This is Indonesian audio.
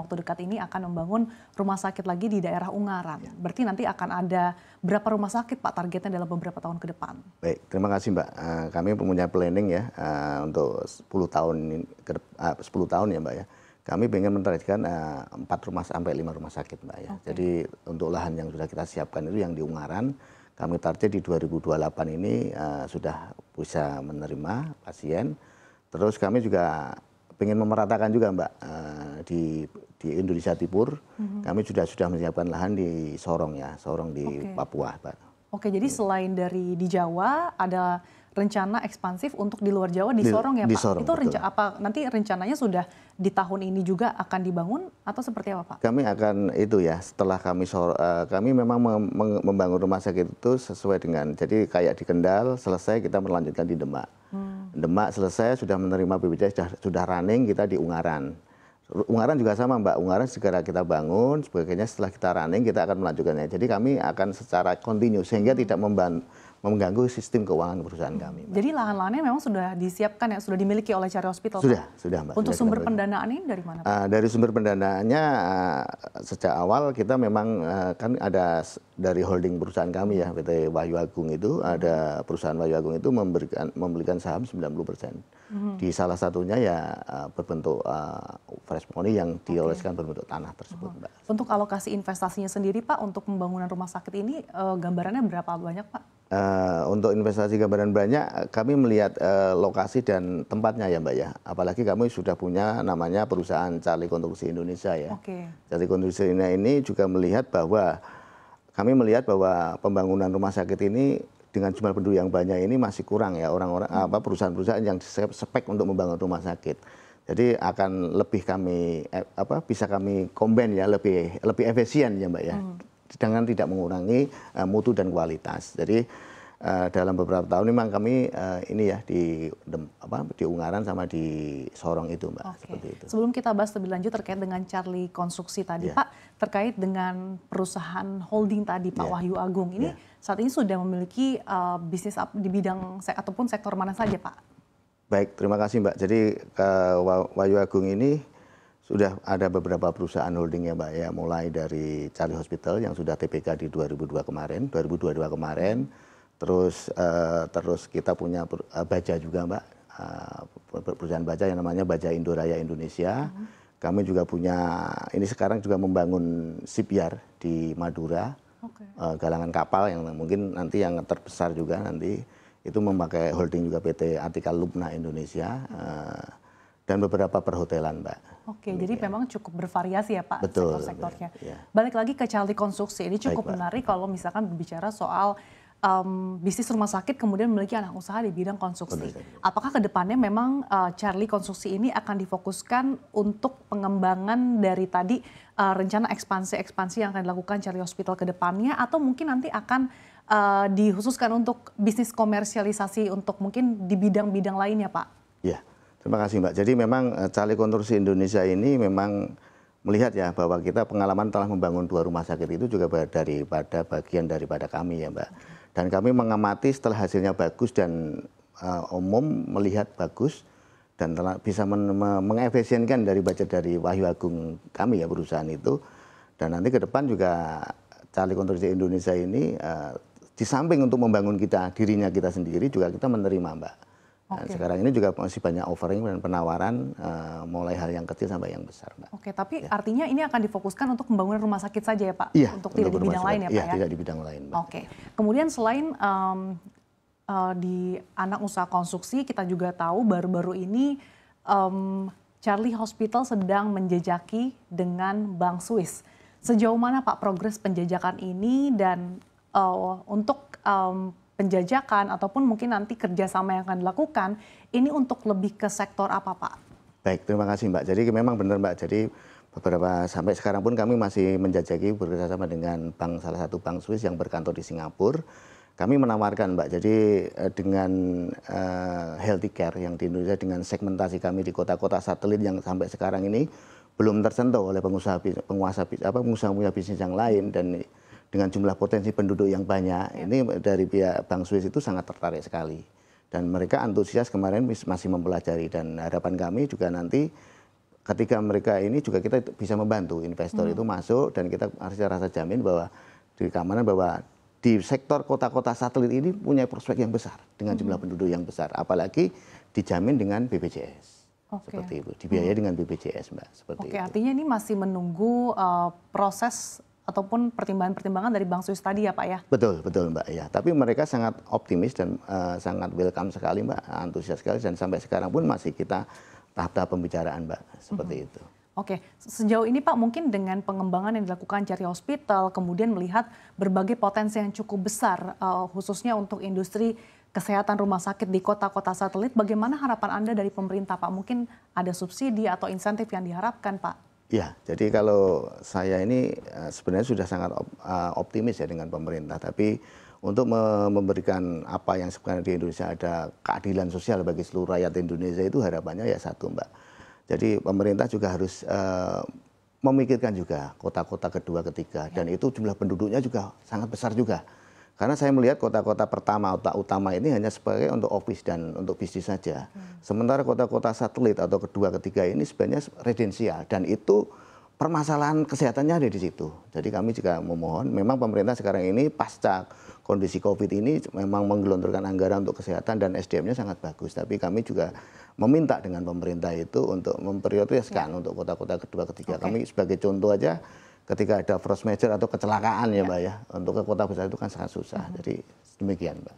waktu dekat ini akan membangun rumah sakit lagi di daerah Ungaran. Berarti nanti akan ada berapa rumah sakit Pak targetnya dalam beberapa tahun ke depan? Baik, terima kasih Mbak. Kami punya planning ya untuk 10 tahun ya Mbak ya. Kami ingin menargetkan 4 rumah sampai 5 rumah sakit Mbak ya. Jadi untuk lahan yang sudah kita siapkan itu yang di Ungaran, kami target di 2028 ini sudah bisa menerima pasien. Terus kami juga ingin memeratakan juga Mbak di Indonesia Timur. Kami sudah menyiapkan lahan di Sorong ya, Sorong di Papua Mbak. Oke, jadi selain dari di Jawa ada rencana ekspansif untuk di luar Jawa di Sorong ya Pak? Di Sorong, itu apa nanti rencananya sudah di tahun ini juga akan dibangun atau seperti apa Pak? Kami akan itu ya, setelah kami memang membangun rumah sakit itu sesuai dengan, jadi kayak di Kendal selesai kita melanjutkan di Demak. Demak selesai sudah menerima BPJS sudah running, kita di Ungaran. Ungaran juga sama Mbak, Ungaran segera kita bangun, sebagainya setelah kita running kita akan melanjutkannya. Jadi kami akan secara kontinu sehingga tidak mengganggu sistem keuangan perusahaan kami Mbak. Jadi lahan-lahannya memang sudah disiapkan ya, sudah dimiliki oleh Cherry Hospital Pak? Sudah Mbak. Untuk sumber pendanaan ini dari mana Pak? Dari sumber pendanaannya sejak awal kita memang kan ada dari holding perusahaan kami ya, PT Wahyu Agung itu, ada perusahaan Wahyu Agung itu membelikan saham 90%. Di salah satunya ya berbentuk fresh money yang dioleskan berbentuk tanah tersebut Mbak. Untuk alokasi investasinya sendiri Pak, untuk pembangunan rumah sakit ini gambarannya berapa banyak Pak? Untuk investasi gambaran banyak, kami melihat lokasi dan tempatnya ya Mbak ya. Apalagi kami sudah punya namanya perusahaan Charlie Konstruksi Indonesia ya. Charlie Konstruksi ini juga melihat bahwa pembangunan rumah sakit ini dengan jumlah penduduk yang banyak ini masih kurang ya orang-orang perusahaan-perusahaan yang spek untuk membangun rumah sakit. Jadi akan lebih bisa kami combine ya, lebih efisien ya Mbak ya. Dengan tidak mengurangi mutu dan kualitas. Jadi dalam beberapa tahun memang kami ini ya di Ungaran sama di Sorong itu Mbak. Seperti itu. Sebelum kita bahas lebih lanjut terkait dengan Charlie Konstruksi tadi Pak, terkait dengan perusahaan holding tadi Pak Wahyu Agung ini saat ini sudah memiliki bisnis di bidang ataupun sektor mana saja Pak? Baik, terima kasih Mbak. Jadi Wahyu Agung ini sudah ada beberapa perusahaan holding ya Mbak ya, mulai dari Charlie Hospital yang sudah TPK di 2022 kemarin, terus kita punya Baja juga Mbak, perusahaan Baja yang namanya Baja Indoraya Indonesia. Kami juga punya, ini sekarang juga membangun shipyard di Madura, galangan kapal yang mungkin nanti yang terbesar juga nanti itu memakai holding juga PT Atika Lubna Indonesia. Dan beberapa perhotelan Mbak. Jadi memang cukup bervariasi ya Pak sektor-sektornya. Ya. Balik lagi ke Charlie Konstruksi, ini cukup menarik kalau misalkan berbicara soal bisnis rumah sakit kemudian memiliki anak usaha di bidang konstruksi. Apakah ke depannya memang Charlie Konstruksi ini akan difokuskan untuk pengembangan dari tadi rencana ekspansi yang akan dilakukan Charlie Hospital ke depannya, atau mungkin nanti akan dikhususkan untuk bisnis komersialisasi untuk mungkin di bidang-bidang lainnya Pak? Iya. Terima kasih Mbak. Jadi memang Charlie Konstruksi Indonesia ini memang melihat ya bahwa kita pengalaman telah membangun 2 rumah sakit itu juga bagian daripada kami ya Mbak. Dan kami mengamati setelah hasilnya bagus dan umum melihat bagus dan telah bisa mengefisienkan dari budget dari Wahyu Agung kami ya perusahaan itu. Dan nanti ke depan juga Charlie Konstruksi Indonesia ini di samping untuk membangun dirinya kita sendiri juga kita menerima Mbak. Dan sekarang ini juga masih banyak offering dan penawaran mulai hal yang kecil sampai yang besar Mbak. Tapi artinya ini akan difokuskan untuk pembangunan rumah sakit saja ya Pak? Iya. Untuk tidak di bidang lain ya Pak ya? Tidak di bidang lain Mbak. Kemudian selain di anak usaha konstruksi, kita juga tahu baru-baru ini Charlie Hospital sedang menjejaki dengan Bank Swiss. Sejauh mana Pak progres penjajakan ini, dan untuk penjajakan ataupun mungkin nanti kerjasama yang akan dilakukan, ini untuk lebih ke sektor apa Pak? Baik, terima kasih Mbak. Jadi memang benar Mbak, jadi sampai sekarang pun kami masih menjajaki bekerjasama dengan salah satu bank Swiss yang berkantor di Singapura. Kami menawarkan Mbak, jadi dengan healthy care yang di Indonesia, dengan segmentasi kami di kota-kota satelit yang sampai sekarang ini belum tersentuh oleh pengusaha bisnis yang lain, dan dengan jumlah potensi penduduk yang banyak, ini dari pihak Bank Swiss itu sangat tertarik sekali. Dan mereka antusias kemarin masih mempelajari, dan harapan kami juga nanti ketika mereka ini juga kita bisa membantu investor itu masuk, dan kita harus rasa jamin bahwa di keamanan bahwa di sektor kota-kota satelit ini punya prospek yang besar dengan jumlah penduduk yang besar, apalagi dijamin dengan BPJS. Seperti itu, dibiayai dengan BPJS, Mbak. Seperti itu. Artinya ini masih menunggu proses ataupun pertimbangan-pertimbangan dari Bang Swiss tadi ya Pak ya? Betul, betul Mbak. Ya, tapi mereka sangat optimis dan sangat welcome sekali Mbak, antusias sekali, dan sampai sekarang pun masih kita tahap-tahap pembicaraan Mbak, seperti itu. Oke, sejauh ini Pak mungkin dengan pengembangan yang dilakukan Cherry Hospital, kemudian melihat berbagai potensi yang cukup besar, khususnya untuk industri kesehatan rumah sakit di kota-kota satelit, bagaimana harapan Anda dari pemerintah Pak? Mungkin ada subsidi atau insentif yang diharapkan Pak? Ya, jadi kalau saya ini sebenarnya sudah sangat optimis ya dengan pemerintah, tapi untuk memberikan apa yang sebenarnya di Indonesia ada keadilan sosial bagi seluruh rakyat Indonesia, itu harapannya ya satu Mbak. Jadi pemerintah juga harus memikirkan juga kota-kota kedua, ketiga, dan itu jumlah penduduknya juga sangat besar juga. Karena saya melihat kota-kota pertama utama ini hanya sebagai untuk office dan untuk bisnis saja. Sementara kota-kota satelit atau kedua, ketiga ini sebenarnya residensial, dan itu permasalahan kesehatannya ada di situ. Jadi kami juga memohon, memang pemerintah sekarang ini pasca kondisi COVID ini memang menggelontorkan anggaran untuk kesehatan dan SDM-nya sangat bagus. Tapi kami juga meminta dengan pemerintah itu untuk memprioritaskan untuk kota-kota kedua, ketiga. Kami sebagai contoh aja, ketika ada force major atau kecelakaan ya Mbak ya, untuk ke kota besar itu kan sangat susah. Jadi demikian Mbak.